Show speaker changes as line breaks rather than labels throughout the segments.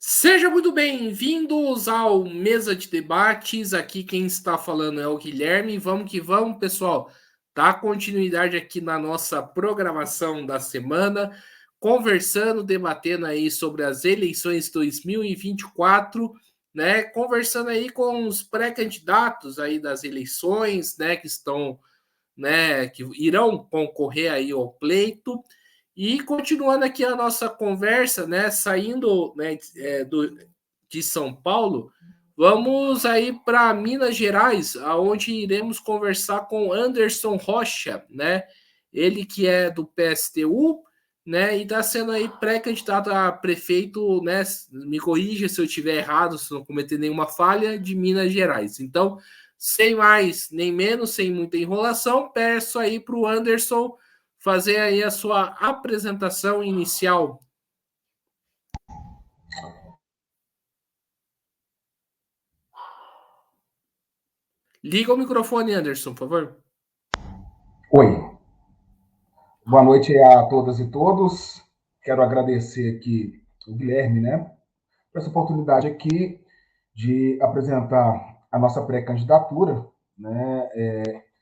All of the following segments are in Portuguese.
Sejam muito bem-vindos ao Mesa de Debates. Aqui quem está falando é o Guilherme. Vamos que vamos, pessoal. Dá continuidade aqui na nossa programação da semana, conversando, debatendo aí sobre as eleições 2024, né? Conversando aí com os pré-candidatos aí das eleições, né, que estão, né, que irão concorrer aí ao pleito. E continuando aqui a nossa conversa, né, saindo, né, de São Paulo, vamos aí para Minas Gerais, aonde iremos conversar com Anderson Rocha, né? Ele que é do PSTU, né, e está sendo aí pré-candidato a prefeito, né? Me corrija se eu estiver errado, se não cometer nenhuma falha, de Minas Gerais. Então, sem mais nem menos, sem muita enrolação, peço aí para o Anderson fazer aí a sua apresentação inicial. Liga o microfone, Anderson, por favor.
Oi, boa noite a todas e todos. Quero agradecer aqui o Guilherme, né, por essa oportunidade aqui de apresentar a nossa pré-candidatura, né.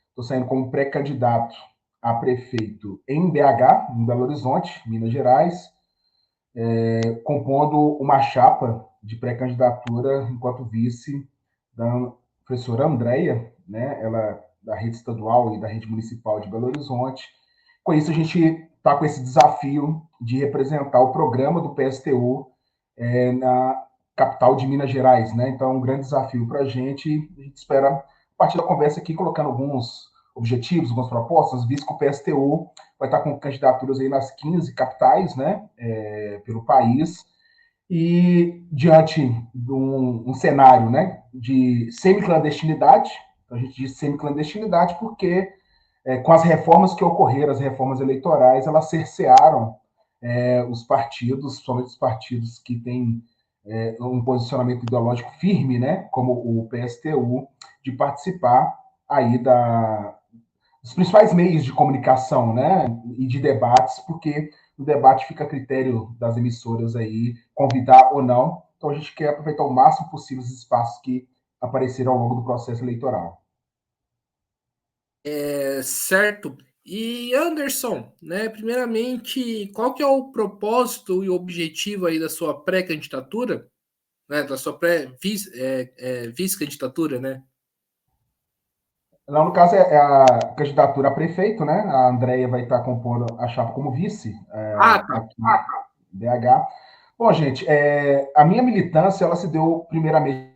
Estou saindo como pré-candidato a prefeito em BH, em Belo Horizonte, Minas Gerais, compondo uma chapa de pré-candidatura enquanto vice da professora Andréia, né, ela da rede estadual e da rede municipal de Belo Horizonte. Com isso, a gente está com esse desafio de representar o programa do PSTU na capital de Minas Gerais, né? Então, é um grande desafio para a gente. A gente espera, a partir da conversa aqui, colocando alguns objetivos, algumas propostas, visto que o PSTU vai estar com candidaturas aí nas 15 capitais, né, pelo país, e diante de um cenário, né, de semiclandestinidade. A gente diz semiclandestinidade porque, com as reformas que ocorreram, as reformas eleitorais, elas cercearam os partidos, somente os partidos que têm um posicionamento ideológico firme, né, como o PSTU, de participar aí dos principais meios de comunicação, né, e de debates, porque o debate fica a critério das emissoras aí, convidar ou não. Então a gente quer aproveitar o máximo possível os espaços que apareceram ao longo do processo eleitoral.
Certo. E Anderson, né? Primeiramente, qual que é o propósito e objetivo aí da sua pré-candidatura, né? Da sua vice-candidatura, né?
Não, no caso, é a candidatura a prefeito, né? A Andréia vai estar compondo a chapa como vice
Ah, tá.
aqui em BH. Bom, gente, a minha militância ela se deu primeiramente.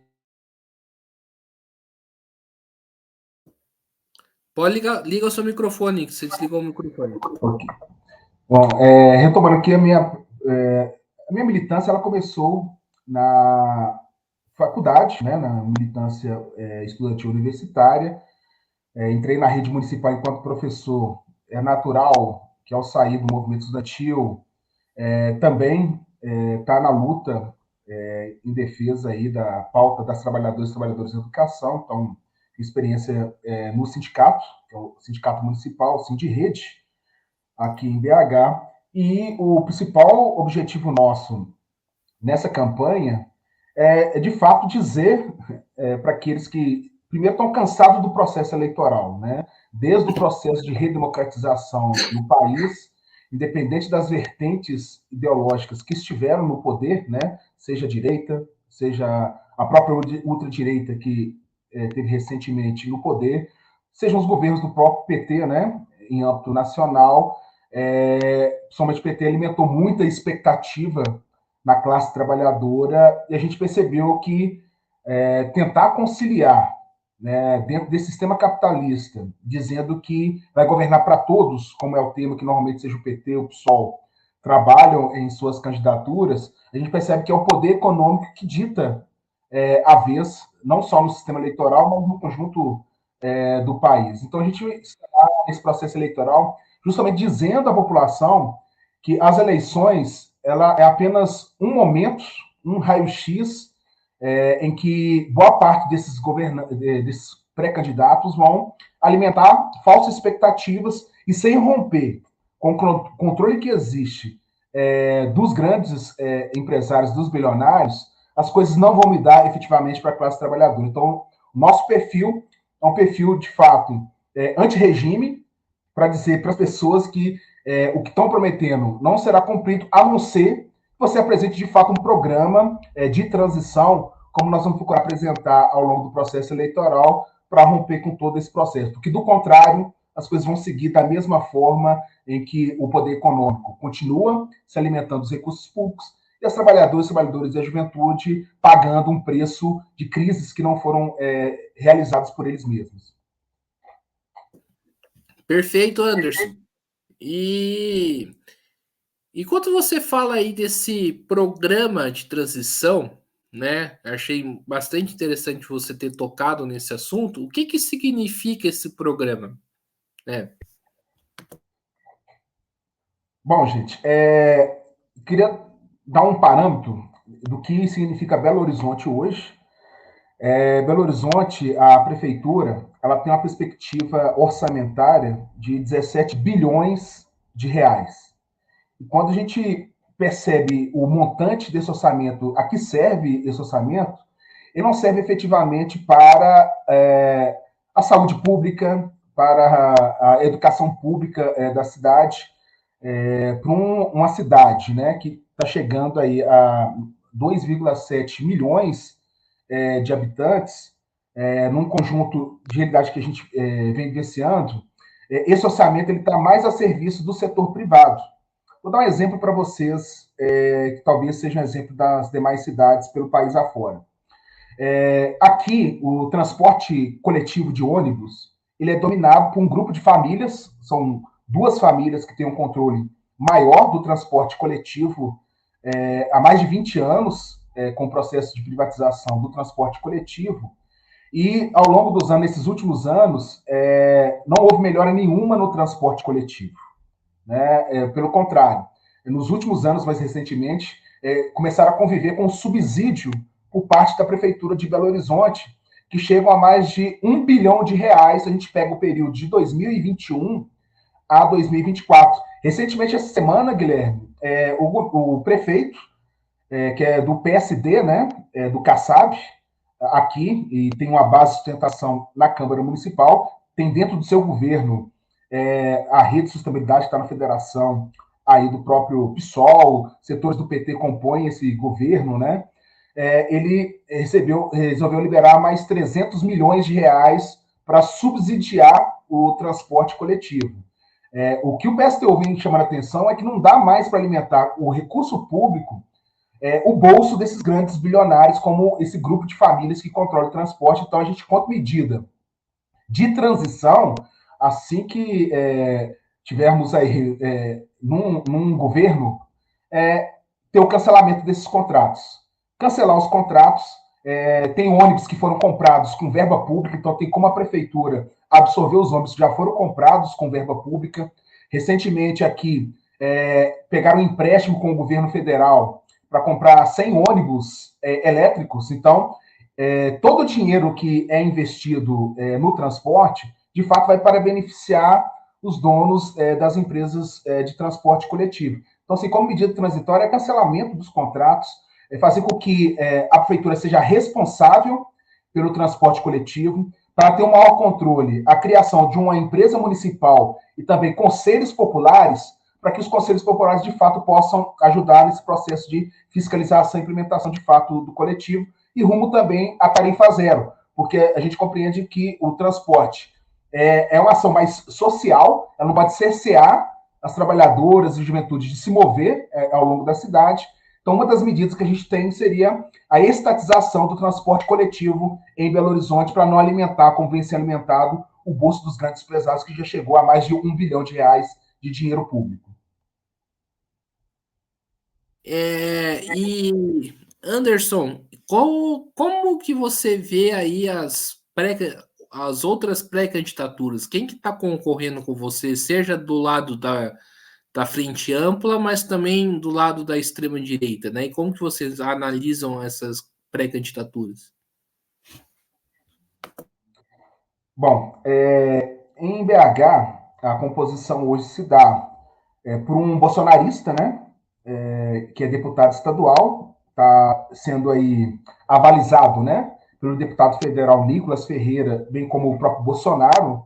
Pode ligar, liga o seu microfone, que você desligou o microfone.
Okay. Bom, retomando aqui a minha militância, ela começou na faculdade, né? Na militância estudantil universitária. Entrei na rede municipal enquanto professor. É natural que ao sair do movimento estudantil também está na luta em defesa aí da pauta das trabalhadoras e trabalhadores da educação. Então, experiência no sindicato, que é o Sindicato Municipal, Sindirrede, aqui em BH. E o principal objetivo nosso nessa campanha de fato, dizer para aqueles que, primeiro, estão cansados do processo eleitoral, né? Desde o processo de redemocratização no país, independente das vertentes ideológicas que estiveram no poder, né? Seja a direita, seja a própria ultradireita que teve recentemente no poder, sejam os governos do próprio PT, né? Em âmbito nacional, somente o PT alimentou muita expectativa na classe trabalhadora e a gente percebeu que tentar conciliar, né, dentro desse sistema capitalista, dizendo que vai governar para todos, como é o tema que normalmente seja o PT, o PSOL, trabalham em suas candidaturas, a gente percebe que é o poder econômico que dita a vez, não só no sistema eleitoral, mas no conjunto do país. Então a gente está nesse processo eleitoral justamente dizendo à população que as eleições ela é apenas um momento, um raio-x em que boa parte desses pré-candidatos vão alimentar falsas expectativas e sem romper com o controle que existe dos grandes empresários, dos bilionários, as coisas não vão mudar efetivamente para a classe trabalhadora. Então, o nosso perfil é um perfil, de fato, anti-regime, para dizer para as pessoas que o que estão prometendo não será cumprido, a não ser que você apresente, de fato, um programa de transição, como nós vamos procurar apresentar ao longo do processo eleitoral, para romper com todo esse processo. Porque, do contrário, as coisas vão seguir da mesma forma em que o poder econômico continua se alimentando dos recursos públicos e os trabalhadores e trabalhadoras da juventude pagando um preço de crises que não foram realizadas por eles mesmos.
Perfeito, Anderson. E enquanto você fala aí desse programa de transição, né? Achei bastante interessante você ter tocado nesse assunto. O que que significa esse programa?
Bom, gente, queria dar um parâmetro do que significa Belo Horizonte hoje. Belo Horizonte, a prefeitura, ela tem uma perspectiva orçamentária de 17 bilhões de reais. E quando a gente percebe o montante desse orçamento, a que serve esse orçamento, ele não serve efetivamente para a saúde pública, para a educação pública da cidade, para uma cidade, né, que está chegando aí a 2,7 milhões de habitantes, num conjunto de realidade que a gente vem vivenciando, esse orçamento está mais a serviço do setor privado. Vou dar um exemplo para vocês, que talvez seja um exemplo das demais cidades pelo país afora. Aqui, o transporte coletivo de ônibus, ele é dominado por um grupo de famílias, são duas famílias que têm um controle maior do transporte coletivo há mais de 20 anos, com o processo de privatização do transporte coletivo, e ao longo dos anos, nesses últimos anos, não houve melhora nenhuma no transporte coletivo. Né? Pelo contrário, nos últimos anos, mais recentemente, começaram a conviver com o subsídio por parte da Prefeitura de Belo Horizonte, que chegam a mais de R$ 1 bilhão. A gente pega o período de 2021 a 2024. Recentemente, essa semana, Guilherme, o prefeito, que é do PSD, né, do Kassab, aqui, e tem uma base de sustentação na Câmara Municipal, tem dentro do seu governo a Rede de Sustentabilidade, que está na federação aí do próprio PSOL, setores do PT compõem esse governo, né? Ele resolveu liberar mais 300 milhões de reais para subsidiar o transporte coletivo. O que o PSTU vem chamando a atenção é que não dá mais para alimentar o recurso público o bolso desses grandes bilionários, como esse grupo de famílias que controla o transporte. Então, a gente, quanto medida de transição, assim que tivermos aí num governo, ter o cancelamento desses contratos. Cancelar os contratos, tem ônibus que foram comprados com verba pública, então tem como a prefeitura absorver os ônibus que já foram comprados com verba pública. Recentemente aqui, pegaram um empréstimo com o governo federal para comprar 100 ônibus elétricos, então todo o dinheiro que é investido no transporte, de fato, vai para beneficiar os donos das empresas de transporte coletivo. Então, assim, como medida transitória, é cancelamento dos contratos, fazer com que a prefeitura seja responsável pelo transporte coletivo, para ter um maior controle, a criação de uma empresa municipal e também conselhos populares, para que os conselhos populares, de fato, possam ajudar nesse processo de fiscalização e implementação, de fato, do coletivo, e rumo também à tarifa zero, porque a gente compreende que o transporte é uma ação mais social, ela não pode cercear as trabalhadoras e juventude de se mover ao longo da cidade. Então, uma das medidas que a gente tem seria a estatização do transporte coletivo em Belo Horizonte para não alimentar, como vem sendo alimentado, o bolso dos grandes empresários, que já chegou a mais de R$ 1 bilhão de dinheiro público.
E Anderson, como que você vê aí as outras pré-candidaturas? Quem que está concorrendo com você, seja do lado da frente ampla, mas também do lado da extrema direita, né? E como que vocês analisam essas pré-candidaturas?
Bom, em BH, a composição hoje se dá por um bolsonarista, né? que é deputado estadual, está sendo aí avalizado, né, pelo deputado federal Nicolas Ferreira, bem como o próprio Bolsonaro,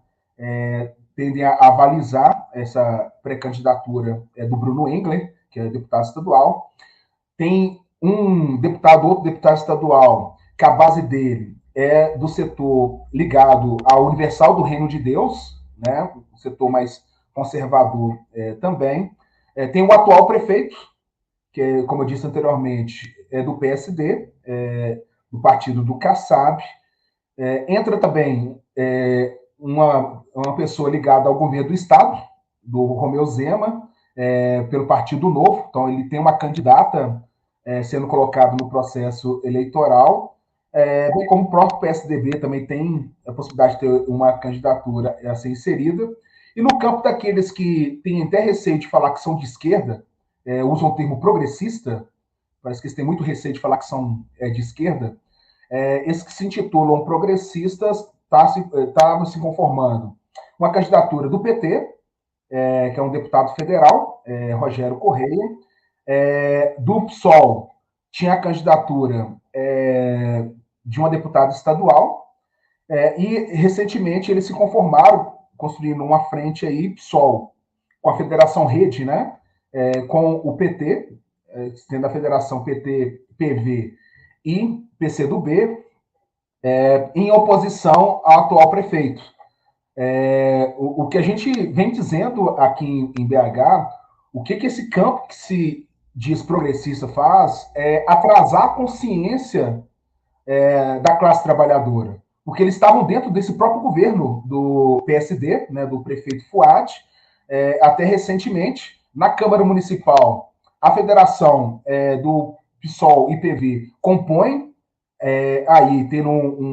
tendem a avalizar essa pré-candidatura do Bruno Engler, que é deputado estadual. Tem outro deputado estadual, que a base dele é do setor ligado ao Universal do Reino de Deus, né, o setor mais conservador também. Tem o atual prefeito, que, como eu disse anteriormente, é do PSD, do partido do Kassab. Entra também uma pessoa ligada ao governo do Estado, do Romeu Zema, pelo Partido Novo. Então, ele tem uma candidata sendo colocada no processo eleitoral, bem como o próprio PSDB também tem a possibilidade de ter uma candidatura a ser inserida. E no campo daqueles que têm até receio de falar que são de esquerda, usam o termo progressista, parece que eles têm muito receio de falar que são de esquerda, esses que se intitulam progressistas estavam se conformando uma candidatura do PT, que é um deputado federal, Rogério Correia, do PSOL tinha a candidatura de uma deputada estadual, e recentemente eles se conformaram, construindo uma frente aí, PSOL, com a Federação Rede, né, com o PT, tendo a Federação PT, PV e PCdoB, em oposição ao atual prefeito. O que a gente vem dizendo aqui em BH, o que esse campo que se diz progressista faz é atrasar a consciência da classe trabalhadora, porque eles estavam dentro desse próprio governo do PSD, né, do prefeito Fuad, até recentemente, na Câmara Municipal, a federação do PSOL e PV compõe, aí tendo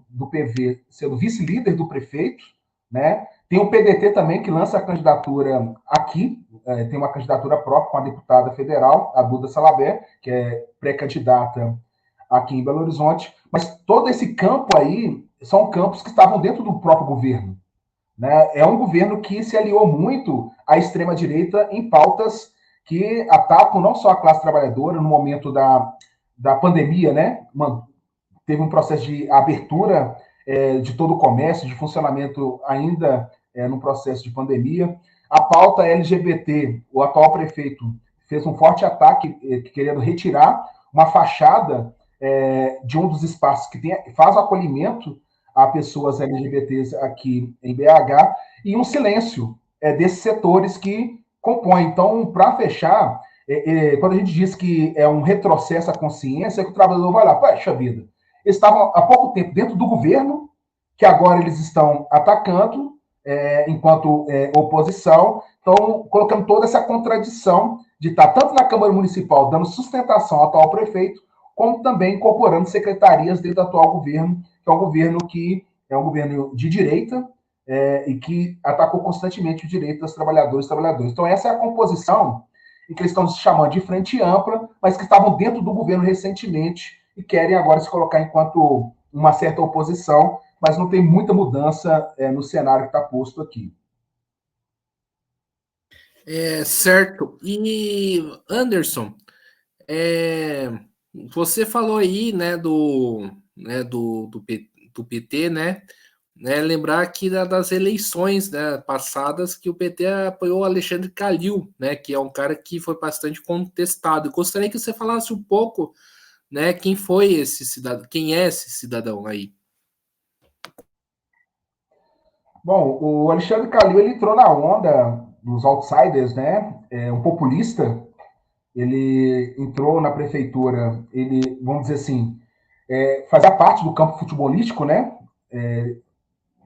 do PV sendo vice-líder do prefeito, né? Tem o PDT também, que lança a candidatura aqui, tem uma candidatura própria com a deputada federal, a Duda Salabé, que é pré-candidata aqui em Belo Horizonte. Mas todo esse campo aí são campos que estavam dentro do próprio governo, né? É um governo que se aliou muito à extrema-direita em pautas que atacam não só a classe trabalhadora no momento da pandemia, né? Teve um processo de abertura de todo o comércio, de funcionamento ainda no processo de pandemia. A pauta LGBT, o atual prefeito fez um forte ataque querendo retirar uma fachada de um dos espaços que faz o acolhimento a pessoas LGBTs aqui em BH, e um silêncio desses setores que compõem. Então, para fechar, quando a gente diz que é um retrocesso à consciência, é que o trabalhador vai lá, poxa vida, eles estavam há pouco tempo dentro do governo, que agora eles estão atacando enquanto oposição, então colocando toda essa contradição de estar tanto na Câmara Municipal dando sustentação ao atual prefeito, como também incorporando secretarias dentro do atual governo, que é um governo que é um governo de direita e que atacou constantemente o direito das trabalhadoras e trabalhadores. Então, essa é a composição em que eles estão se chamando de frente ampla, mas que estavam dentro do governo recentemente e querem agora se colocar enquanto uma certa oposição, mas não tem muita mudança no cenário que está posto aqui.
Certo. E, Anderson, você falou aí, né, do PT, né? Lembrar aqui das eleições, né, passadas, que o PT apoiou o Alexandre Calil, né, que é um cara que foi bastante contestado. Eu gostaria que você falasse um pouco, né, quem foi esse cidadão, quem é esse cidadão aí?
Bom, o Alexandre Calil ele entrou na onda dos outsiders, né? Um populista. Ele entrou na prefeitura, ele, vamos dizer assim, fazia parte do campo futebolístico, né?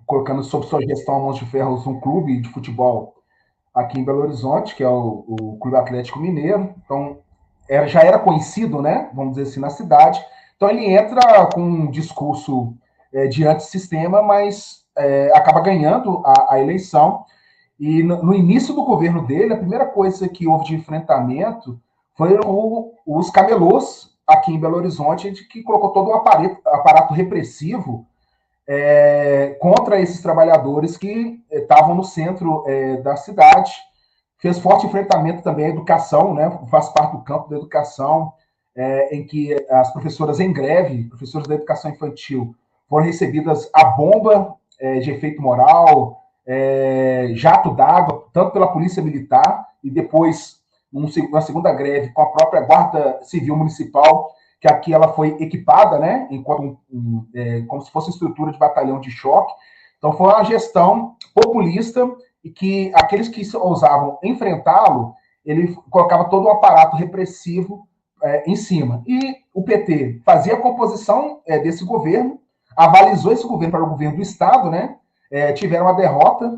Colocando sob sua gestão a Mãos de Ferro um clube de futebol aqui em Belo Horizonte, que é o Clube Atlético Mineiro. Então, já era conhecido, né? Vamos dizer assim, na cidade. Então, ele entra com um discurso de antissistema, mas acaba ganhando a eleição. E no início do governo dele, a primeira coisa que houve de enfrentamento foram os camelôs aqui em Belo Horizonte, que colocou todo um aparato repressivo contra esses trabalhadores que estavam no centro da cidade. fez forte enfrentamento também à educação, né? Faz parte do campo da educação, em que as professoras em greve, professores da educação infantil, foram recebidas a bomba de efeito moral, jato d'água, tanto pela Polícia Militar e depois uma segunda greve com a própria Guarda Civil Municipal, que aqui ela foi equipada, né, enquanto como se fosse estrutura de batalhão de choque. Então foi uma gestão populista e que aqueles que ousavam enfrentá-lo, ele colocava todo um aparato repressivo em cima. E o PT fazia a composição desse governo, avalizou esse governo para o governo do Estado, né? Tiveram a derrota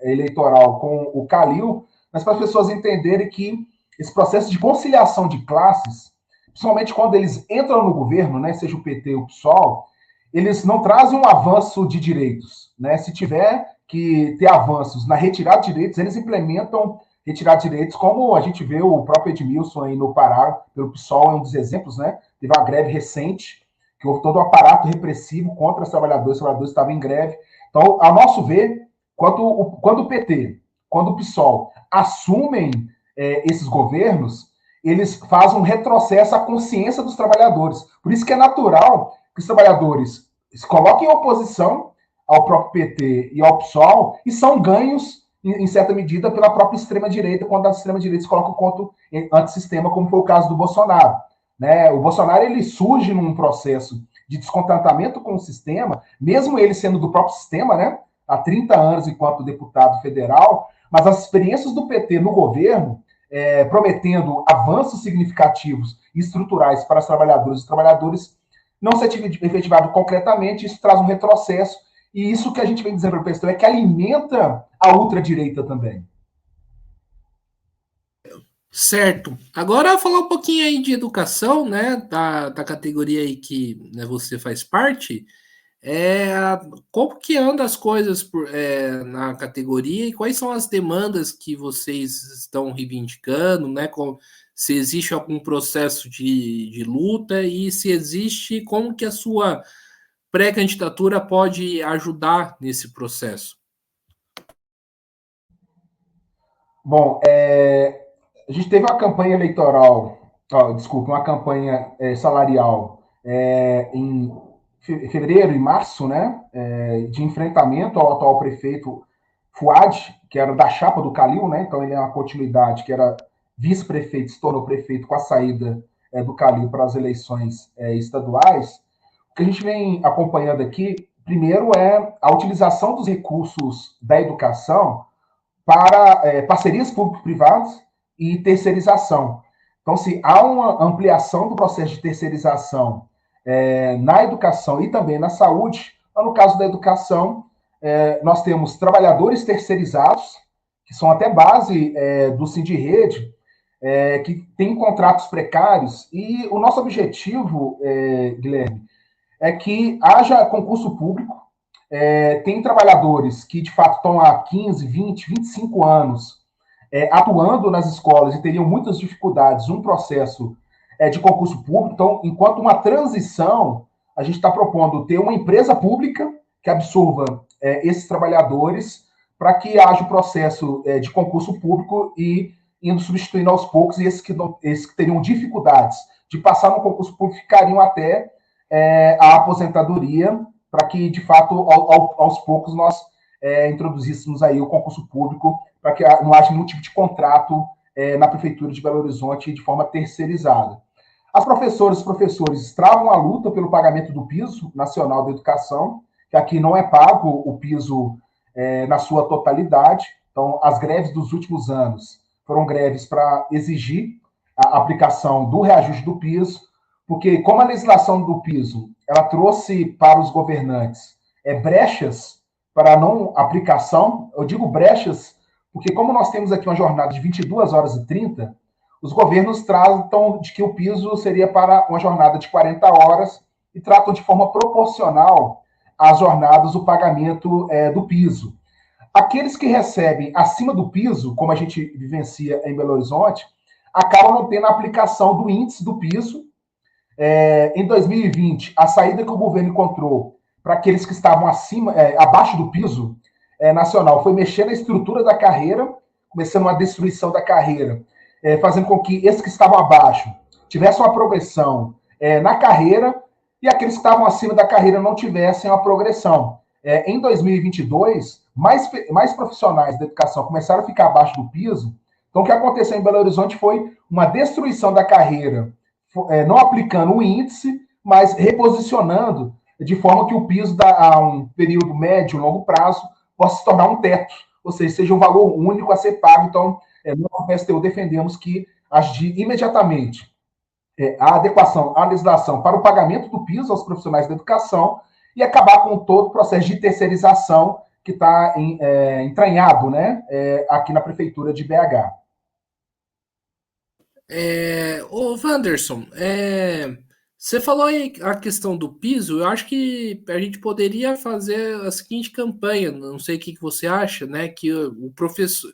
eleitoral com o Calil, mas para as pessoas entenderem que esse processo de conciliação de classes, principalmente quando eles entram no governo, né, seja o PT ou o PSOL, eles não trazem um avanço de direitos, né? Se tiver que ter avanços na retirada de direitos, eles implementam retirar de direitos, como a gente vê o próprio Edmilson aí no Pará, pelo PSOL, é um dos exemplos, né? Teve uma greve recente, que houve todo um aparato repressivo contra os trabalhadores estavam em greve. Então, a nosso ver, quando o PT, quando o PSOL assumem esses governos, eles fazem um retrocesso à consciência dos trabalhadores. Por isso que é natural que os trabalhadores se coloquem em oposição ao próprio PT e ao PSOL e são ganhos, em certa medida, pela própria extrema-direita, quando a extrema-direita se coloca contra o antissistema, como foi o caso do Bolsonaro. Né? O Bolsonaro ele surge num processo de descontentamento com o sistema, mesmo ele sendo do próprio sistema, né? Há 30 anos enquanto deputado federal, mas as experiências do PT no governo, prometendo avanços significativos e estruturais para os trabalhadores não se efetivado concretamente, isso traz um retrocesso, e isso que a gente vem dizendo para o pessoal é que alimenta a ultradireita também.
Certo. Agora falar um pouquinho aí de educação, né, da categoria aí que, né, você faz parte, como que andam as coisas na categoria e quais são as demandas que vocês estão reivindicando, né, se existe algum processo de luta e se existe, como que a sua pré-candidatura pode ajudar nesse processo?
Bom, a gente teve uma campanha eleitoral, uma campanha salarial em fevereiro e março, né, de enfrentamento ao atual prefeito Fuad, que era da chapa do Calil, né, então ele é uma continuidade, que era vice-prefeito, se tornou prefeito com a saída do Calil para as eleições estaduais. O que a gente vem acompanhando aqui, primeiro, é a utilização dos recursos da educação para parcerias público-privadas e terceirização. Então, se há uma ampliação do processo de terceirização na educação e também na saúde, no caso da educação, nós temos trabalhadores terceirizados, que são até base do Sindirrede, que têm contratos precários, e o nosso objetivo, Guilherme, é que haja concurso público. Tem trabalhadores que, de fato, estão há 15, 20, 25 anos atuando nas escolas e teriam muitas dificuldades no processo de concurso público. Então, enquanto uma transição, a gente está propondo ter uma empresa pública que absorva esses trabalhadores para que haja o processo de concurso público e indo substituindo aos poucos, e esses que teriam dificuldades de passar no concurso público ficariam até a aposentadoria, para que, de fato, aos poucos nós introduzíssemos aí o concurso público, para que não haja nenhum tipo de contrato na Prefeitura de Belo Horizonte de forma terceirizada. As professoras e professores travam a luta pelo pagamento do piso nacional da educação, que aqui não é pago o piso na sua totalidade. Então, as greves dos últimos anos foram greves para exigir a aplicação do reajuste do piso, porque como a legislação do piso ela trouxe para os governantes brechas para não aplicação, eu digo brechas porque como nós temos aqui uma jornada de 22 horas e 30, os governos tratam de que o piso seria para uma jornada de 40 horas e tratam de forma proporcional às jornadas o pagamento do piso. Aqueles que recebem acima do piso, como a gente vivencia em Belo Horizonte, acabam não tendo a aplicação do índice do piso. Em 2020, a saída que o governo encontrou para aqueles que estavam abaixo do piso nacional foi mexer na estrutura da carreira, começando uma destruição da carreira, fazendo com que esses que estavam abaixo tivessem uma progressão na carreira e aqueles que estavam acima da carreira não tivessem uma progressão. Em 2022, mais profissionais da educação começaram a ficar abaixo do piso. Então, o que aconteceu em Belo Horizonte foi uma destruição da carreira, não aplicando o índice, mas reposicionando de forma que o piso, a um período médio, longo prazo, possa se tornar um teto, ou seja um valor único a ser pago. Então, nós, no PSTU, defendemos que agir imediatamente a adequação à legislação para o pagamento do piso aos profissionais da educação e acabar com todo o processo de terceirização que está entranhado, né, aqui na Prefeitura de BH.
Ô Wanderson, você falou aí a questão do piso, eu acho que a gente poderia fazer a seguinte campanha, não sei o que você acha, né, que o professor,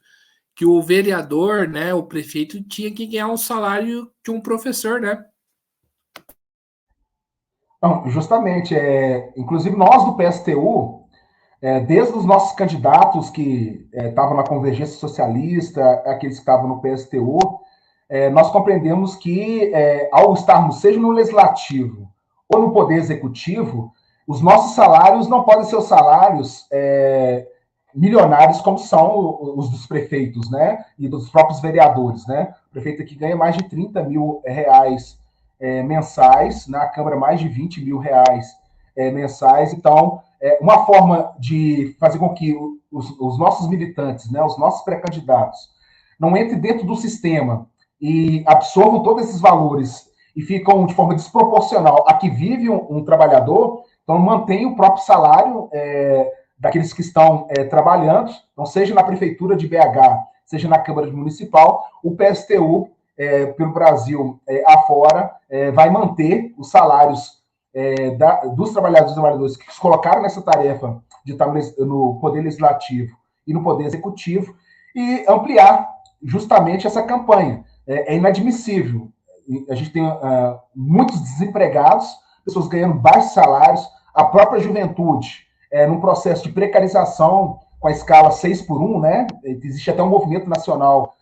que o vereador, né, o prefeito tinha que ganhar um salário de um professor, né?
Não, justamente, inclusive nós do PSTU, desde os nossos candidatos que estavam na Convergência Socialista, aqueles que estavam no PSTU, nós compreendemos que, ao estarmos, seja no Legislativo ou no Poder Executivo, os nossos salários não podem ser os salários milionários como são os dos prefeitos, né? E dos próprios vereadores, né? O prefeito aqui ganha mais de 30 mil reais mensais, na Câmara mais de 20 mil reais mensais. Então, uma forma de fazer com que os nossos militantes, né, os nossos pré-candidatos, não entrem dentro do sistema e absorvam todos esses valores e ficam de forma desproporcional a que vive um trabalhador, então mantém o próprio salário daqueles que estão trabalhando, então seja na Prefeitura de BH, seja na Câmara Municipal, o PSTU, pelo Brasil afora, vai manter os salários dos trabalhadores que se colocaram nessa tarefa de estar no Poder Legislativo e no Poder Executivo e ampliar justamente essa campanha. É inadmissível. A gente tem muitos desempregados, pessoas ganhando baixos salários, a própria juventude, num processo de precarização com a escala 6 por 1, né? Existe até um movimento nacional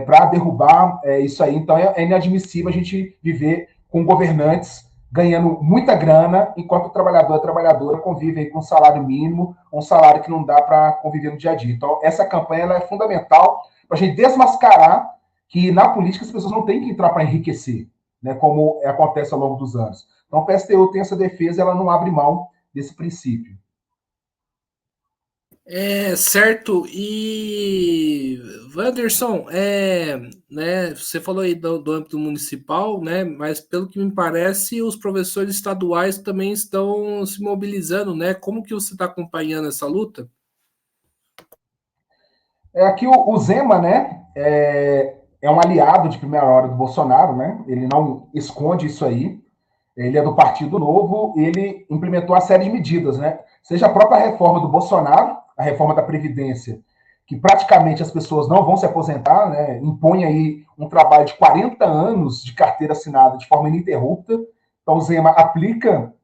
para derrubar isso aí. Então, é inadmissível a gente viver com governantes ganhando muita grana, enquanto o trabalhador e a trabalhadora convivem com um salário mínimo, um salário que não dá para conviver no dia a dia. Então, essa campanha ela é fundamental para a gente desmascarar que na política as pessoas não têm que entrar para enriquecer, né, como acontece ao longo dos anos. Então, o PSTU tem essa defesa, ela não abre mão desse princípio.
Certo. E Wanderson, né, você falou aí do âmbito municipal, né, mas pelo que me parece, os professores estaduais também estão se mobilizando, né? Como que você está acompanhando essa luta?
Aqui o Zema, né, um aliado de primeira hora do Bolsonaro, né? Ele não esconde isso aí. Ele é do Partido Novo, ele implementou uma série de medidas, né? Seja a própria reforma do Bolsonaro, a reforma da Previdência, que praticamente as pessoas não vão se aposentar, né? Impõe aí um trabalho de 40 anos de carteira assinada de forma ininterrupta. Então, o Zema aplica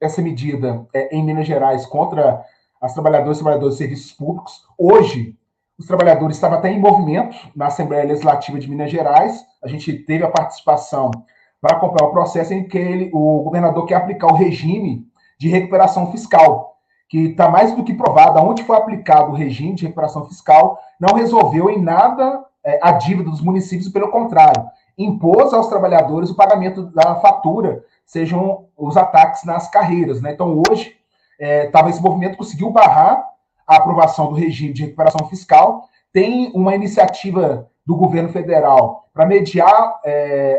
essa medida em Minas Gerais contra as trabalhadoras e trabalhadores de serviços públicos. Hoje, os trabalhadores estavam até em movimento na Assembleia Legislativa de Minas Gerais. A gente teve a participação para acompanhar o processo em que o governador quer aplicar o regime de recuperação fiscal, que está mais do que provado. Onde foi aplicado o regime de recuperação fiscal, não resolveu em nada a dívida dos municípios, pelo contrário, impôs aos trabalhadores o pagamento da fatura, sejam os ataques nas carreiras, né? Então, hoje, esse movimento conseguiu barrar a aprovação do regime de recuperação fiscal. Tem uma iniciativa do governo federal para mediar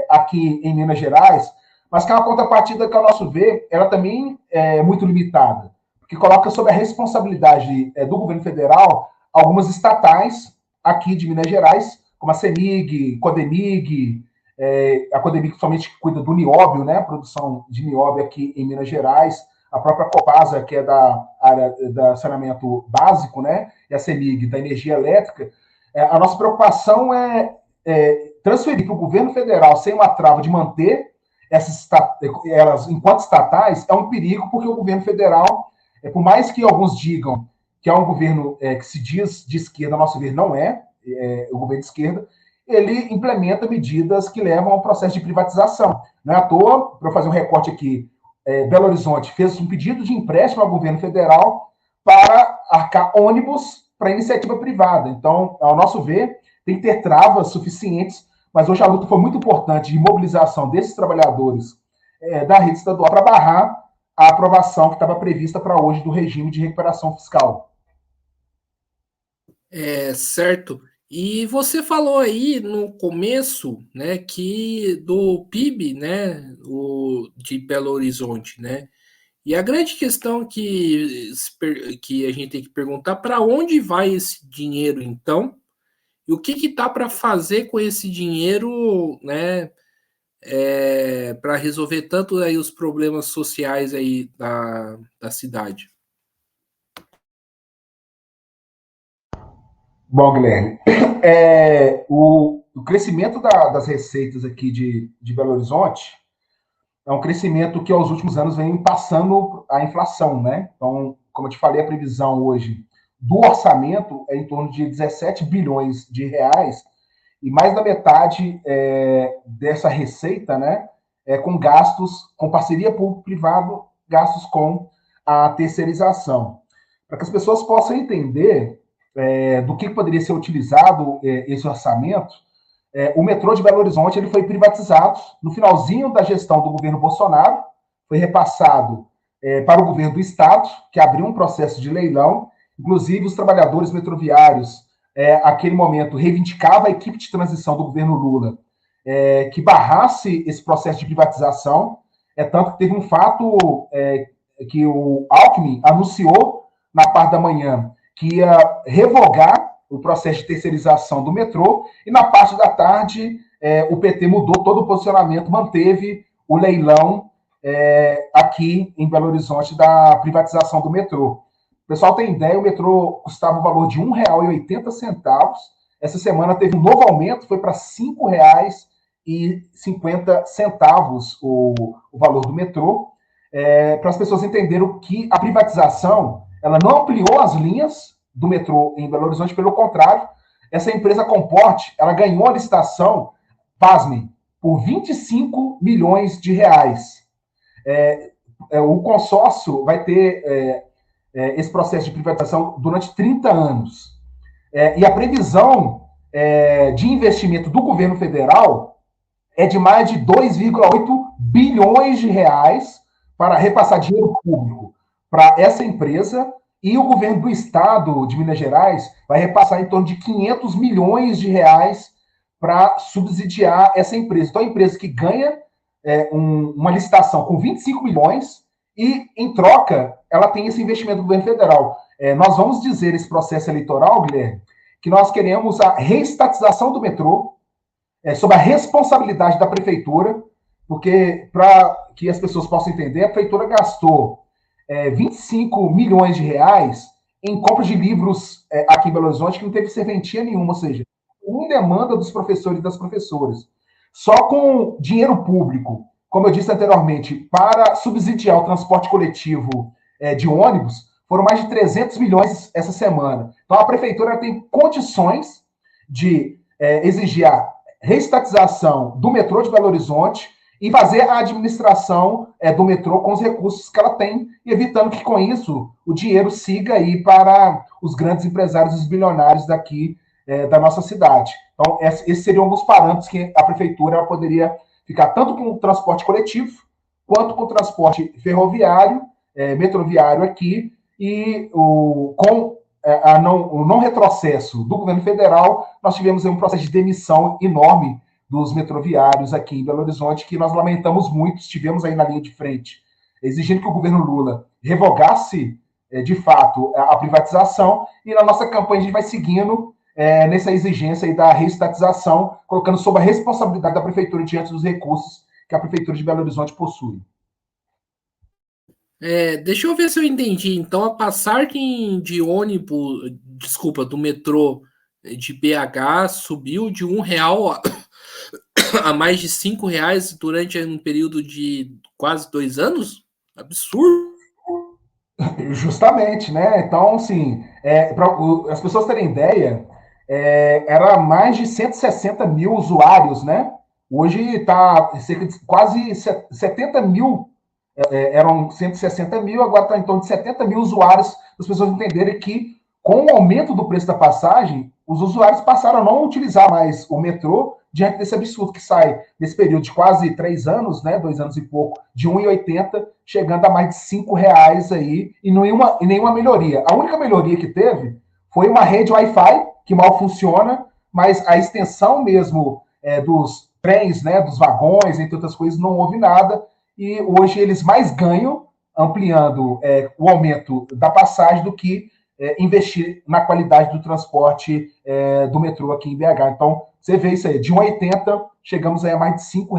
aqui em Minas Gerais, mas que é uma contrapartida que, ao nosso ver, ela também é muito limitada, porque coloca sob a responsabilidade do governo federal algumas estatais aqui de Minas Gerais, como a CEMIG, Codemig, a Codemig somente cuida do nióbio, né, a produção de nióbio aqui em Minas Gerais, a própria Copasa, que é da área do saneamento básico, né, e a CEMIG, da energia elétrica. A nossa preocupação é transferir para o governo federal, sem uma trava de manter elas enquanto estatais, é um perigo, porque o governo federal, por mais que alguns digam que é um governo que se diz de esquerda, nosso governo não é, o governo de esquerda, ele implementa medidas que levam ao processo de privatização. Não é à toa, para fazer um recorte aqui, Belo Horizonte fez um pedido de empréstimo ao governo federal para arcar ônibus para iniciativa privada. Então, ao nosso ver, tem que ter travas suficientes, mas hoje a luta foi muito importante de mobilização desses trabalhadores da rede estadual para barrar a aprovação que estava prevista para hoje do regime de recuperação fiscal.
Certo. E você falou aí no começo, né, que do PIB, né, de Belo Horizonte, né? E a grande questão que a gente tem que perguntar, para onde vai esse dinheiro, então? E o que dá para fazer com esse dinheiro, né, para resolver tanto aí os problemas sociais aí da cidade?
Bom, Guilherme, o crescimento das receitas aqui de Belo Horizonte é um crescimento que aos últimos anos vem passando a inflação, né? Então, como eu te falei, a previsão hoje do orçamento é em torno de 17 bilhões de reais e mais da metade dessa receita, né, com gastos, com parceria público-privado, gastos com a terceirização. Para que as pessoas possam entender do que poderia ser utilizado esse orçamento, o metrô de Belo Horizonte ele foi privatizado no finalzinho da gestão do governo Bolsonaro, foi repassado para o governo do estado, que abriu um processo de leilão. Inclusive, os trabalhadores metroviários, naquele momento, reivindicavam a equipe de transição do governo Lula que barrasse esse processo de privatização. Tanto que teve um fato que o Alckmin anunciou na parte da manhã que ia revogar o processo de terceirização do metrô, e na parte da tarde o PT mudou todo o posicionamento, manteve o leilão aqui em Belo Horizonte da privatização do metrô. O pessoal tem ideia, o metrô custava o valor de R$ 1,80. Essa semana teve um novo aumento, foi para R$ 5,50 o valor do metrô, para as pessoas entenderem que a privatização ela não ampliou as linhas do metrô em Belo Horizonte, pelo contrário, essa empresa Comporte, ela ganhou a licitação, pasmem, por 25 milhões de reais. O consórcio vai ter esse processo de privatização durante 30 anos. E a previsão de investimento do governo federal é de mais de 2,8 bilhões de reais para repassar dinheiro público para essa empresa, e o governo do estado de Minas Gerais vai repassar em torno de 500 milhões de reais para subsidiar essa empresa. Então, a empresa que ganha uma licitação com 25 milhões e, em troca, ela tem esse investimento do governo federal. Nós vamos dizer esse processo eleitoral, Guilherme, que nós queremos a reestatização do metrô, sob a responsabilidade da prefeitura, porque, para que as pessoas possam entender, a prefeitura gastou 25 milhões de reais em compras de livros aqui em Belo Horizonte que não teve serventia nenhuma, ou seja, em demanda dos professores e das professoras. Só com dinheiro público, como eu disse anteriormente, para subsidiar o transporte coletivo de ônibus, foram mais de 300 milhões essa semana. Então, a prefeitura tem condições de exigir a reestatização do metrô de Belo Horizonte e fazer a administração do metrô com os recursos que ela tem, evitando que, com isso, o dinheiro siga aí para os grandes empresários e os bilionários daqui da nossa cidade. Então, esses seriam alguns parâmetros que a prefeitura poderia ficar tanto com o transporte coletivo, quanto com o transporte ferroviário, metroviário aqui, e com o não retrocesso do governo federal, nós tivemos um processo de demissão enorme dos metroviários aqui em Belo Horizonte, que nós lamentamos muito, estivemos aí na linha de frente, exigindo que o governo Lula revogasse, de fato, a privatização, e na nossa campanha a gente vai seguindo nessa exigência aí da reestatização, colocando sob a responsabilidade da prefeitura diante dos recursos que a prefeitura de Belo Horizonte possui.
Deixa eu ver se eu entendi. Então, a passagem de ônibus, desculpa, do metrô de BH subiu de R$ 1 a mais de R$ 5 durante um período de quase 2 anos? Absurdo.
Justamente, né? Então, assim, para as pessoas terem ideia, era mais de 160 mil usuários, né? Hoje está cerca de quase 70 mil, eram 160 mil, agora está em torno de 70 mil usuários, para as pessoas entenderem que, com o aumento do preço da passagem, os usuários passaram a não utilizar mais o metrô diante desse absurdo que sai nesse período de quase 3 anos, né, 2 anos e pouco, de 1,80, chegando a mais de R$ 5 aí, e nenhuma melhoria. A única melhoria que teve foi uma rede Wi-Fi, que mal funciona, mas a extensão mesmo dos trens, né, dos vagões, entre outras coisas, não houve nada, e hoje eles mais ganham ampliando o aumento da passagem do que investir na qualidade do transporte do metrô aqui em BH. Então, você vê isso aí, de 1,80 chegamos a mais de R$ 5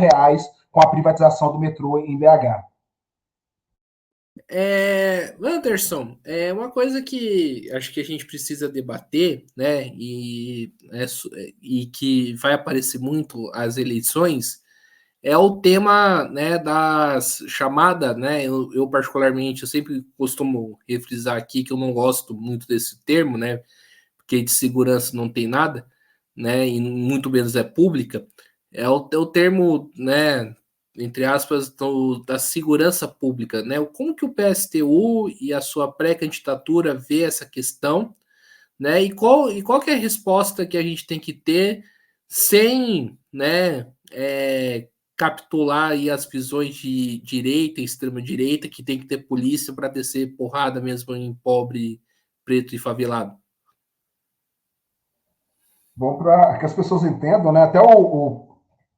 com a privatização do metrô em BH.
Anderson, é uma coisa que acho que a gente precisa debater, né? E que vai aparecer muito às eleições é o tema, né, das chamadas, né? Eu particularmente eu sempre costumo refrisar aqui que eu não gosto muito desse termo, né? Porque de segurança não tem nada, né? E muito menos é pública. É o termo, né? Entre aspas, da segurança pública, né? Como que o PSTU e a sua pré-candidatura vê essa questão, né? E qual que é a resposta que a gente tem que ter sem, né, capitular aí as visões de direita, extrema direita, que tem que ter polícia para descer porrada mesmo em pobre, preto e favelado.
Bom, para que as pessoas entendam, né? Até o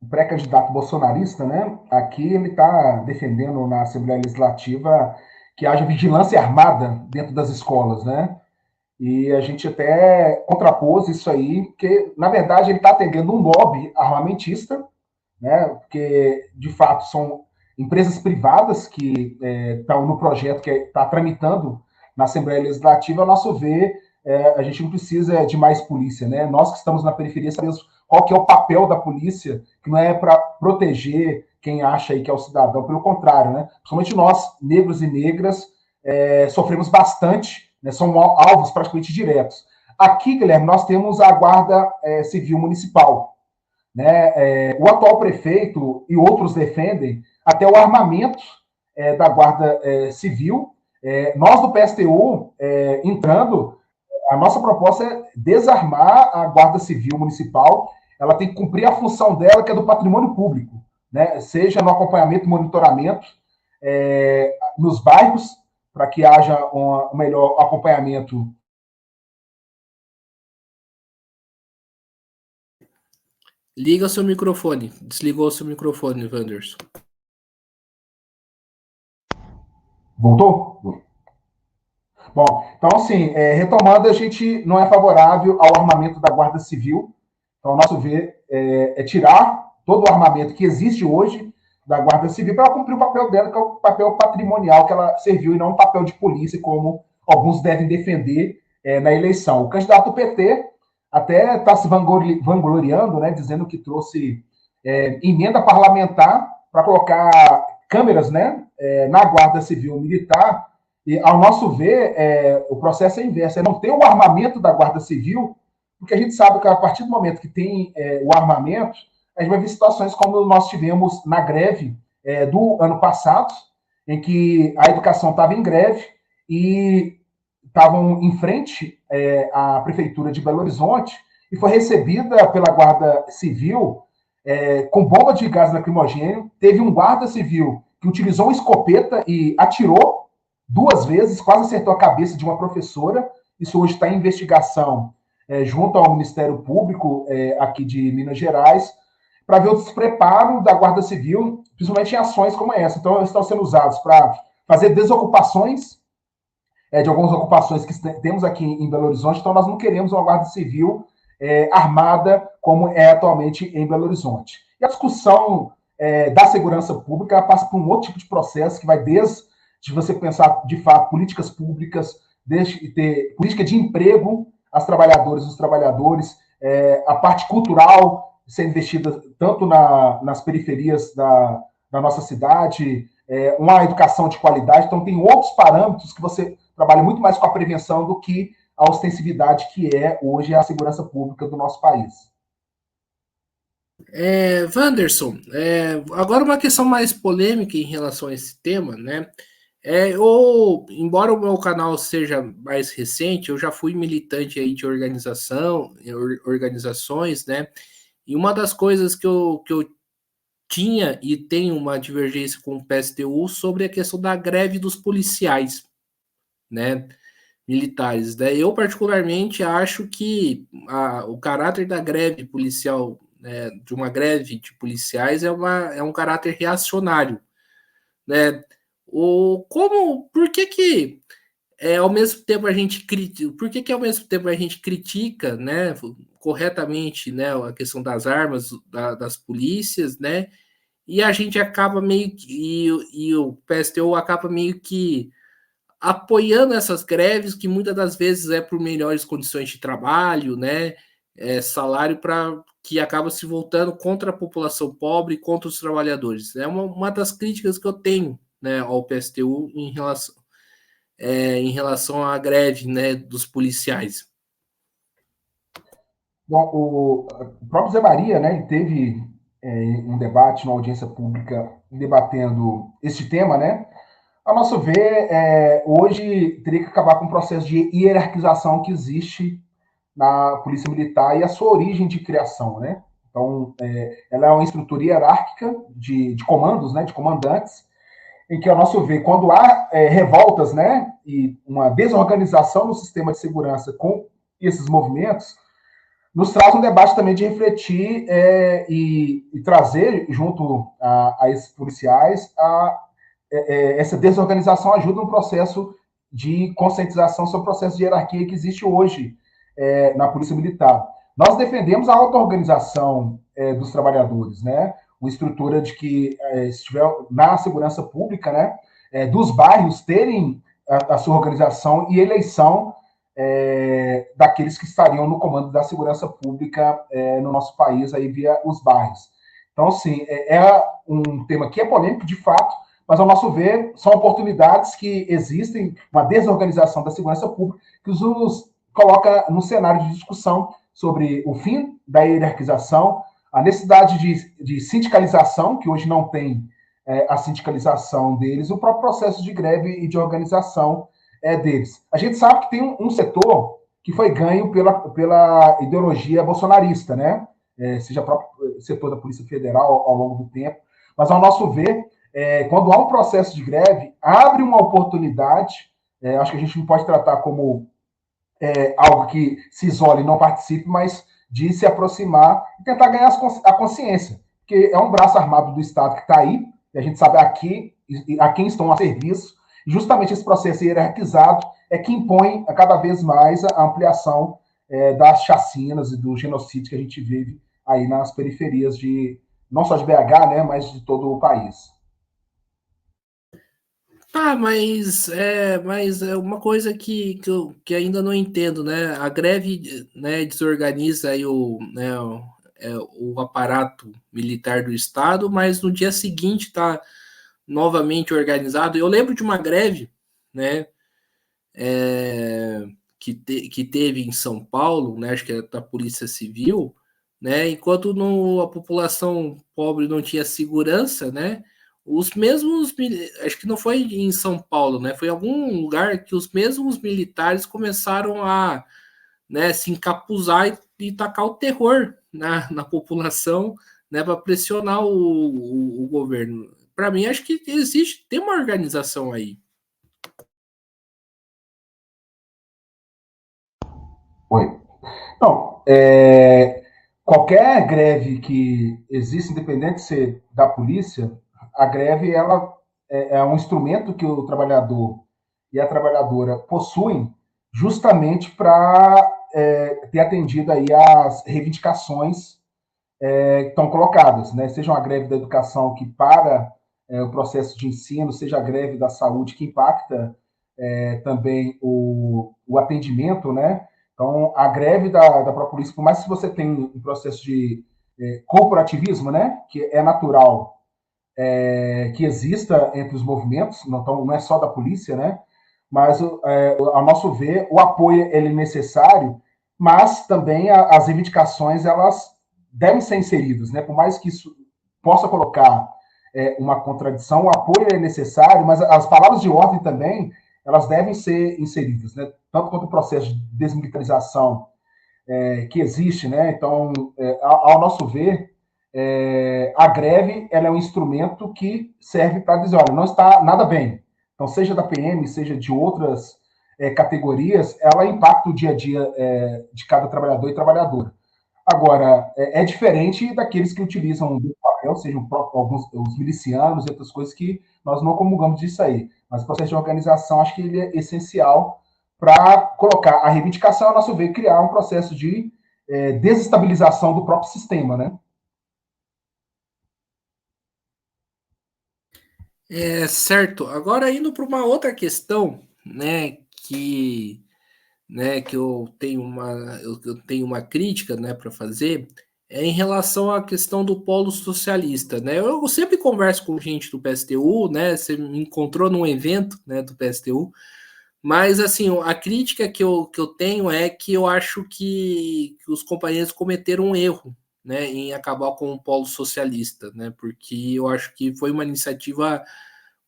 pré-candidato bolsonarista, né? Aqui ele está defendendo na Assembleia Legislativa que haja vigilância armada dentro das escolas, né? E a gente até contrapôs isso aí, porque, na verdade, ele está atendendo um lobby armamentista, né? Porque, de fato, são empresas privadas que estão no projeto que está tramitando na Assembleia Legislativa. Ao nosso ver, a gente não precisa de mais polícia, né? Nós que estamos na periferia sabemos qual que é o papel da polícia, que não é para proteger quem acha aí que é o cidadão, pelo contrário, né? Principalmente nós, negros e negras, sofremos bastante, né? São alvos praticamente diretos. Aqui, Guilherme, nós temos a Guarda Civil Municipal, né? O atual prefeito e outros defendem até o armamento da Guarda Civil. Nós do PSTU, entrando, a nossa proposta é desarmar a Guarda Civil Municipal. Ela tem que cumprir a função dela, que é do patrimônio público, né? Seja no acompanhamento e monitoramento nos bairros, para que haja um melhor acompanhamento.
Liga o seu microfone. Desligou o seu microfone, Wanderson.
Voltou? Bom, então, assim, retomando, a gente não é favorável ao armamento da Guarda Civil. Então, ao nosso ver, tirar todo o armamento que existe hoje da Guarda Civil para cumprir o papel dela, que é o papel patrimonial que ela serviu, e não um papel de polícia, como alguns devem defender na eleição. O candidato do PT até está se vangloriando, né, dizendo que trouxe emenda parlamentar para colocar câmeras, né, na Guarda Civil Militar. E, ao nosso ver, o processo é inverso, é não ter o armamento da Guarda Civil, porque a gente sabe que a partir do momento que tem o armamento, a gente vai ver situações como nós tivemos na greve do ano passado, em que a educação estava em greve e estavam em frente à Prefeitura de Belo Horizonte e foi recebida pela Guarda Civil com bomba de gás lacrimogêneo. Teve um guarda civil que utilizou uma escopeta e atirou 2 vezes, quase acertou a cabeça de uma professora. Isso hoje está em investigação junto ao Ministério Público aqui de Minas Gerais, para ver o despreparo da Guarda Civil, principalmente em ações como essa. Então, eles estão sendo usados para fazer desocupações de algumas ocupações que temos aqui em Belo Horizonte. Então, nós não queremos uma Guarda Civil armada como é atualmente em Belo Horizonte. E a discussão da segurança pública passa por um outro tipo de processo que vai desde você pensar, de fato, políticas públicas, desde ter política de emprego às trabalhadoras e os trabalhadores, a parte cultural ser investida tanto nas periferias da nossa cidade, uma educação de qualidade. Então, tem outros parâmetros que você trabalha muito mais com a prevenção do que a ostensividade que é hoje a segurança pública do nosso país.
Wanderson, agora uma questão mais polêmica em relação a esse tema, né? Embora o meu canal seja mais recente, eu já fui militante aí de organizações, né? E uma das coisas que eu tinha e tenho uma divergência com o PSTU sobre a questão da greve dos policiais, né? Militares. Né? Eu, particularmente, acho que o caráter da greve policial, né, de uma greve de policiais, é um caráter reacionário. Né? Por que ao mesmo tempo a gente critica, por que ao mesmo tempo a gente critica, né, corretamente, né, a questão das armas, das polícias, né, e a gente acaba meio que, e o PSTU acaba meio que apoiando essas greves, que muitas das vezes é por melhores condições de trabalho, né? Salário para que acaba se voltando contra a população pobre e contra os trabalhadores. É uma das críticas que eu tenho, né, ao PSTU em relação à greve, né, dos policiais.
Bom, o próprio Zé Maria, né, teve um debate, uma audiência pública debatendo este tema, né? A nosso ver, hoje teria que acabar com o processo de hierarquização que existe na Polícia Militar e a sua origem de criação, né? Então, ela é uma estrutura hierárquica de comandos, né, de comandantes, em que, a nosso ver, quando há revoltas, né, e uma desorganização no sistema de segurança com esses movimentos, nos traz um debate também de refletir e trazer, junto a esses policiais, essa desorganização ajuda no processo de conscientização sobre o processo de hierarquia que existe hoje na Polícia Militar. Nós defendemos a auto-organização dos trabalhadores, né? Uma estrutura de que, se estiver na segurança pública, né, dos bairros terem a sua organização e eleição daqueles que estariam no comando da segurança pública no nosso país, aí via os bairros. Então, sim, um tema que é polêmico, de fato, mas, ao nosso ver, são oportunidades que existem, uma desorganização da segurança pública, que nos coloca no cenário de discussão sobre o fim da hierarquização, a necessidade de sindicalização, que hoje não tem a sindicalização deles, o próprio processo de greve e de organização deles. A gente sabe que tem um setor que foi ganho pela ideologia bolsonarista, né? Seja o próprio setor da Polícia Federal ao longo do tempo, mas, ao nosso ver, quando há um processo de greve, abre uma oportunidade, acho que a gente não pode tratar como algo que se isole e não participe, mas de se aproximar e tentar ganhar a consciência, porque é um braço armado do Estado que está aí, e a gente sabe a quem estão a serviço, e justamente esse processo hierarquizado é que impõe a cada vez mais a ampliação das chacinas e do genocídio que a gente vive aí nas periferias não só de BH, né, mas de todo o país.
Mas é uma coisa que ainda não entendo, né? A greve, né, desorganiza aí o aparato militar do Estado, mas no dia seguinte está novamente organizado. Eu lembro de uma greve, né, que teve em São Paulo, né, acho que é da Polícia Civil, né, enquanto a população pobre não tinha segurança, né, os mesmos, acho que não foi em São Paulo, né, foi em algum lugar que os mesmos militares começaram a, né, se encapuzar e tacar o terror na população, né, para pressionar o governo. Para mim, acho que tem uma organização aí.
Oi. Não, qualquer greve que existe, independente de ser da polícia, a greve ela é um instrumento que o trabalhador e a trabalhadora possuem justamente para ter atendido aí as reivindicações que estão colocadas, né? Seja uma greve da educação que para o processo de ensino, seja a greve da saúde que impacta também o atendimento, né? Então, a greve da própria polícia, por mais que você tenha um processo de corporativismo, né, que é natural que exista entre os movimentos, não é só da polícia, né? mas, ao nosso ver, o apoio ele é necessário, mas também as reivindicações elas devem ser inseridas, né? Por mais que isso possa colocar uma contradição, o apoio é necessário, mas as palavras de ordem também elas devem ser inseridas, né? Tanto quanto o processo de desmilitarização que existe, né? Então, ao nosso ver, a greve ela é um instrumento que serve para dizer, olha, não está nada bem. Então, seja da PM, seja de outras categorias, ela impacta o dia a dia de cada trabalhador e trabalhadora. Agora, é diferente daqueles que utilizam o papel, sejam alguns os milicianos e outras coisas que nós não comungamos disso aí. Mas o processo de organização, acho que ele é essencial para colocar a reivindicação, a nosso ver, criar um processo de desestabilização do próprio sistema, né?
Certo. Agora indo para uma outra questão, que eu tenho uma crítica, né, para fazer, é em relação à questão do polo socialista, né? Eu sempre converso com gente do PSTU, né? Você me encontrou num evento, né, do PSTU, mas assim, a crítica que eu tenho é que eu acho que os companheiros cometeram um erro, né, em acabar com o polo socialista, né? Porque eu acho que foi uma iniciativa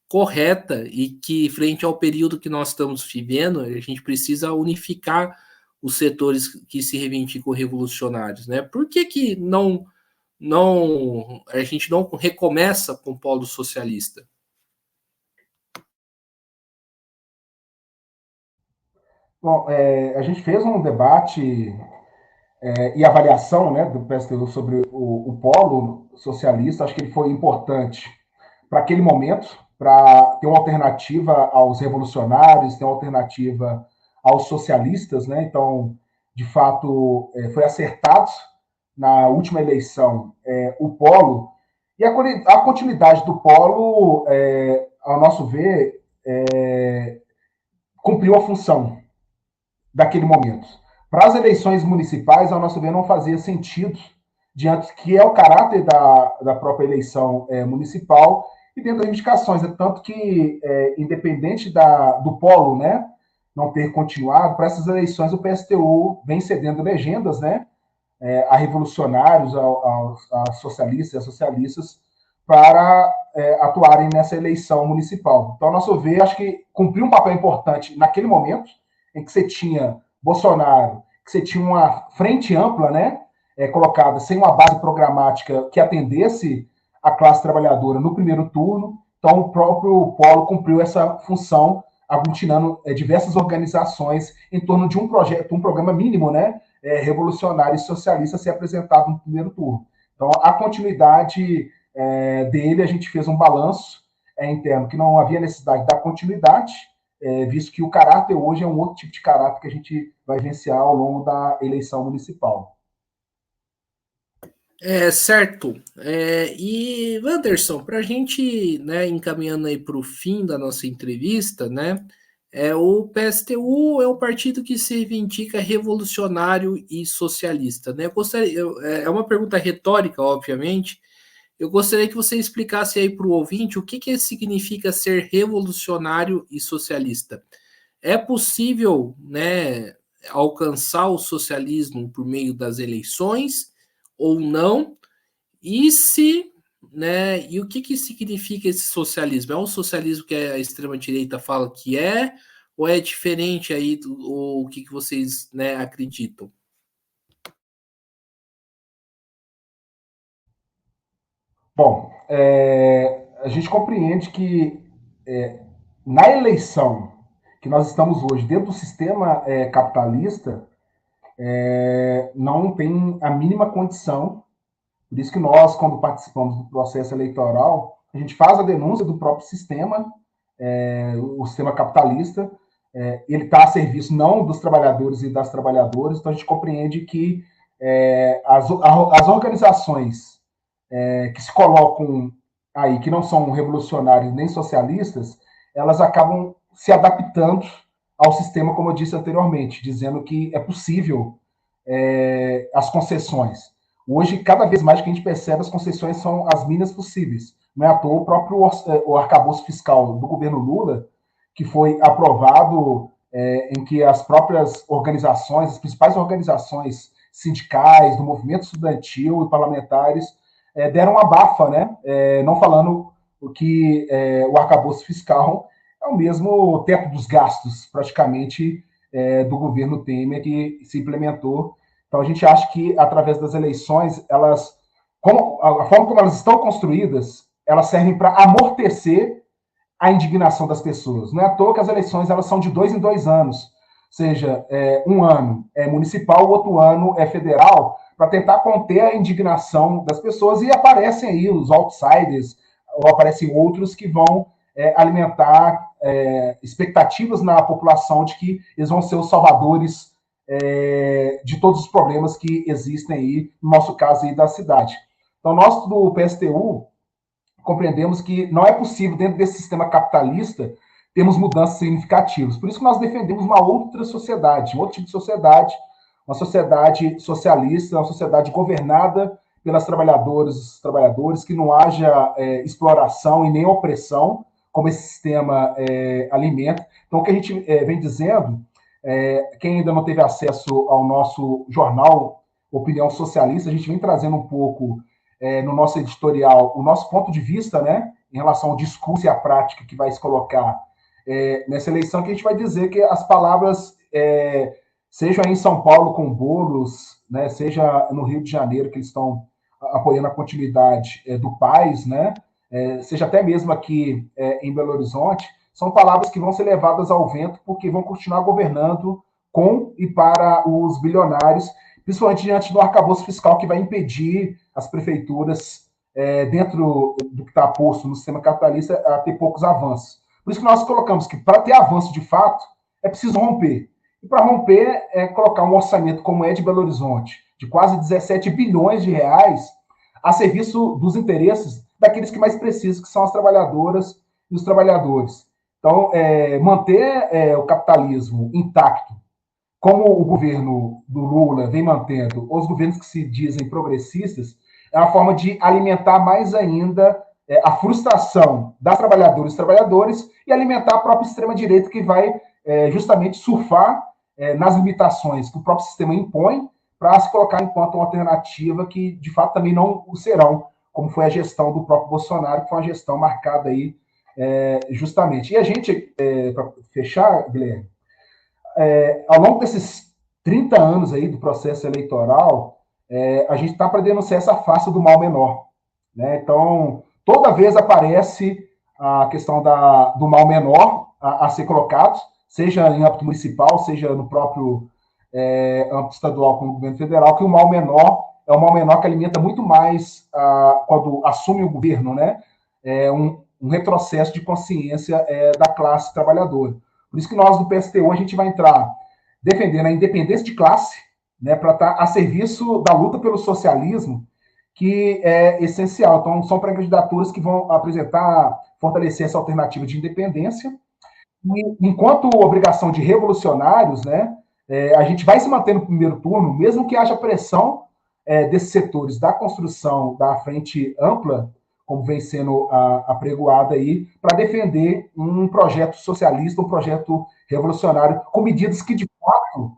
correta e que, frente ao período que nós estamos vivendo, a gente precisa unificar os setores que se reivindicam revolucionários, né? Por que não a gente não recomeça com o polo socialista?
Bom, a gente fez um debate e avaliação, né, do PSTU sobre o polo socialista. Acho que ele foi importante para aquele momento, para ter uma alternativa aos revolucionários, ter uma alternativa aos socialistas, né? Então, de fato, foi acertado na última eleição o polo e a continuidade do polo, ao nosso ver, cumpriu a função daquele momento. Para as eleições municipais, ao nosso ver, não fazia sentido, diante que é o caráter da própria eleição municipal e dentro das reivindicações. Tanto que, independente do polo, né, não ter continuado, para essas eleições o PSTU vem cedendo legendas, né, a revolucionários, a socialistas e a socialistas, para atuarem nessa eleição municipal. Então, ao nosso ver, acho que cumpriu um papel importante naquele momento, em que você tinha Bolsonaro, que você tinha uma frente ampla, né, colocada sem uma base programática que atendesse a classe trabalhadora no primeiro turno. Então, o próprio Polo cumpriu essa função, aglutinando diversas organizações em torno de um projeto, um programa mínimo, né, revolucionário e socialista ser apresentado no primeiro turno. Então, a continuidade dele, a gente fez um balanço interno, que não havia necessidade da continuidade, visto que o caráter hoje é um outro tipo de caráter que a gente vai vivenciar ao longo da eleição municipal.
Certo. E, Wanderson, para a gente, né, encaminhando aí para o fim da nossa entrevista, né, o PSTU é um partido que se reivindica revolucionário e socialista, né? É uma pergunta retórica, obviamente. Eu gostaria que você explicasse aí para o ouvinte o que significa ser revolucionário e socialista. É possível, né, alcançar o socialismo por meio das eleições ou não? E se, né, e o que significa esse socialismo? É um socialismo que a extrema-direita fala que ou é diferente aí, ou o que vocês, né, acreditam?
Bom, a gente compreende que na eleição que nós estamos hoje, dentro do sistema capitalista, não tem a mínima condição. Por isso que nós, quando participamos do processo eleitoral, a gente faz a denúncia do próprio sistema, o sistema capitalista, ele está a serviço não dos trabalhadores e das trabalhadoras, então a gente compreende que as organizações que se colocam aí, que não são revolucionários nem socialistas, elas acabam se adaptando ao sistema, como eu disse anteriormente, dizendo que é possível as concessões. Hoje, cada vez mais que a gente percebe, as concessões são as mínimas possíveis. Não é à toa o próprio o arcabouço fiscal do governo Lula, que foi aprovado, em que as próprias organizações, as principais organizações sindicais, do movimento estudantil e parlamentares deram uma abafa, né? Não falando que o arcabouço fiscal é o mesmo teto dos gastos, praticamente, do governo Temer que se implementou. Então, a gente acha que, através das eleições, elas, a forma como elas estão construídas, elas servem para amortecer a indignação das pessoas. Não é à toa que as eleições elas são de 2 em 2 anos, ou seja, um ano é municipal, o outro ano é federal, para tentar conter a indignação das pessoas, e aparecem aí os outsiders, ou aparecem outros que vão alimentar expectativas na população de que eles vão ser os salvadores de todos os problemas que existem aí, no nosso caso aí da cidade. Então, nós do PSTU compreendemos que não é possível, dentro desse sistema capitalista, termos mudanças significativas. Por isso que nós defendemos uma outra sociedade, um outro tipo de sociedade, uma sociedade socialista, uma sociedade governada pelas trabalhadoras e trabalhadores, que não haja exploração e nem opressão, como esse sistema alimenta. Então, o que a gente vem dizendo, quem ainda não teve acesso ao nosso jornal Opinião Socialista, a gente vem trazendo um pouco no nosso editorial o nosso ponto de vista, né, em relação ao discurso e à prática que vai se colocar nessa eleição, que a gente vai dizer que as palavras, seja em São Paulo com Boulos, né, seja no Rio de Janeiro, que eles estão apoiando a continuidade do PAS, né, seja até mesmo aqui em Belo Horizonte, são palavras que vão ser levadas ao vento, porque vão continuar governando com e para os bilionários, principalmente diante do arcabouço fiscal que vai impedir as prefeituras, dentro do que está posto no sistema capitalista, a ter poucos avanços. Por isso que nós colocamos que, para ter avanço de fato, é preciso romper. E para romper, colocar um orçamento como é de Belo Horizonte, de quase 17 bilhões de reais, a serviço dos interesses daqueles que mais precisam, que são as trabalhadoras e os trabalhadores. Então, manter o capitalismo intacto, como o governo do Lula vem mantendo, os governos que se dizem progressistas, é uma forma de alimentar mais ainda a frustração das trabalhadoras e trabalhadores e alimentar a própria extrema-direita, que vai justamente surfar nas limitações que o próprio sistema impõe, para se colocar enquanto uma alternativa que, de fato, também não o serão, como foi a gestão do próprio Bolsonaro, que foi uma gestão marcada aí justamente. E a gente, para fechar, Guilherme, ao longo desses 30 anos aí do processo eleitoral, a gente está para denunciar essa farsa do mal menor. Né? Então, toda vez aparece a questão do mal menor a ser colocado, seja em âmbito municipal, seja no próprio âmbito estadual como o governo federal, que o mal menor é um mal menor que alimenta muito mais, quando assume o governo, né? Um retrocesso de consciência da classe trabalhadora. Por isso que nós, do PSTU, a gente vai entrar defendendo a independência de classe, né, para estar a serviço da luta pelo socialismo, que é essencial. Então, são pré-candidaturas que vão apresentar, fortalecer essa alternativa de independência. E, enquanto obrigação de revolucionários, né, a gente vai se manter no primeiro turno, mesmo que haja pressão desses setores da construção da frente ampla, como vem sendo apregoada aí, para defender um projeto socialista, um projeto revolucionário, com medidas que, de fato,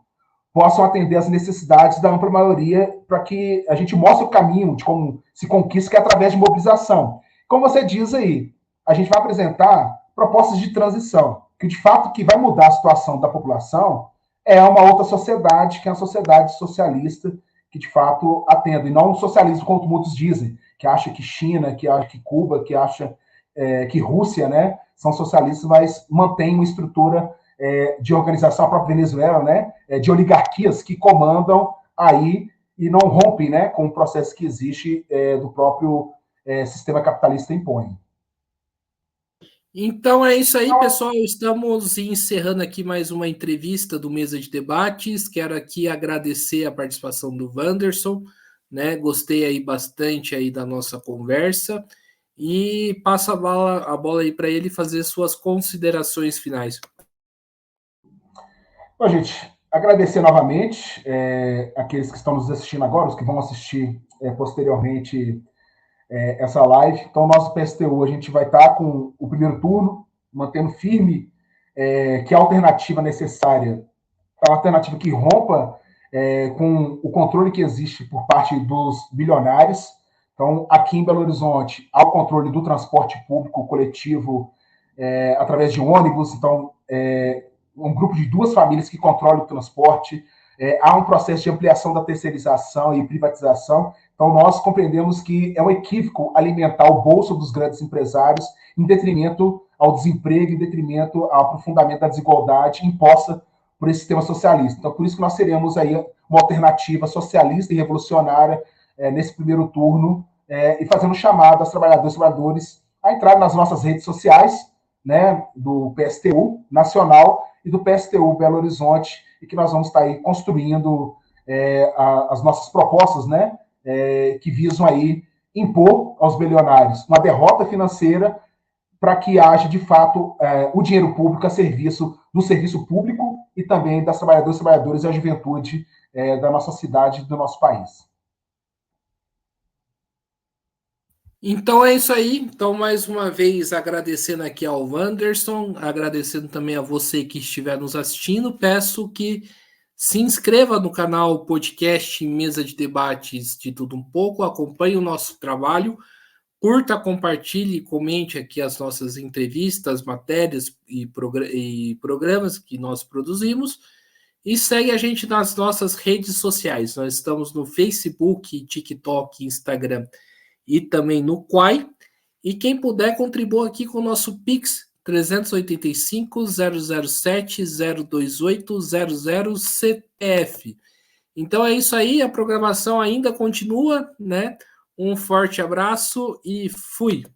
possam atender às necessidades da ampla maioria, para que a gente mostre o caminho de como se conquista, que é através de mobilização. Como você diz aí, a gente vai apresentar propostas de transição, que de fato que vai mudar a situação da população é uma outra sociedade, que é a sociedade socialista, que de fato atenda, e não um socialismo como muitos dizem, que acha que China, que acha que Cuba, que acha que Rússia, né, são socialistas, mas mantém uma estrutura de organização, a própria Venezuela, né, de oligarquias que comandam aí e não rompem, né, com o processo que existe do próprio sistema capitalista impõe.
Então é isso aí, pessoal. Estamos encerrando aqui mais uma entrevista do Mesa de Debates. Quero aqui agradecer a participação do Wanderson, né? Gostei aí bastante aí da nossa conversa e passa a bola aí para ele fazer suas considerações finais.
Bom, gente, agradecer novamente aqueles que estão nos assistindo agora, os que vão assistir posteriormente essa live. Então, nosso PSTU, a gente vai estar com o primeiro turno, mantendo firme que a alternativa necessária, a alternativa que rompa com o controle que existe por parte dos bilionários. Então, aqui em Belo Horizonte, há o controle do transporte público coletivo através de ônibus. Então, um grupo de 2 famílias que controla o transporte. Há um processo de ampliação da terceirização e privatização. Então, nós compreendemos que é um equívoco alimentar o bolso dos grandes empresários em detrimento ao desemprego, em detrimento ao aprofundamento da desigualdade imposta por esse sistema socialista. Então, por isso que nós teremos aí uma alternativa socialista e revolucionária nesse primeiro turno, e fazendo um chamado às trabalhadoras e trabalhadores a entrar nas nossas redes sociais, né, do PSTU Nacional e do PSTU Belo Horizonte, e que nós vamos estar aí construindo as nossas propostas, né, que visam aí impor aos bilionários uma derrota financeira para que haja, de fato, o dinheiro público a serviço do serviço público e também das trabalhadoras e trabalhadores e a juventude da nossa cidade e do nosso país.
Então é isso aí. Então, mais uma vez, agradecendo aqui ao Wanderson, agradecendo também a você que estiver nos assistindo. Peço que se inscreva no canal podcast Mesa de Debates de Tudo Um Pouco, acompanhe o nosso trabalho, curta, compartilhe, comente aqui as nossas entrevistas, matérias e programas que nós produzimos. E segue a gente nas nossas redes sociais. Nós estamos no Facebook, TikTok, Instagram e também no Quai. E quem puder, contribua aqui com o nosso Pix 385-007-028-00 CPF. Então é isso aí, a programação ainda continua, né? Um forte abraço e fui!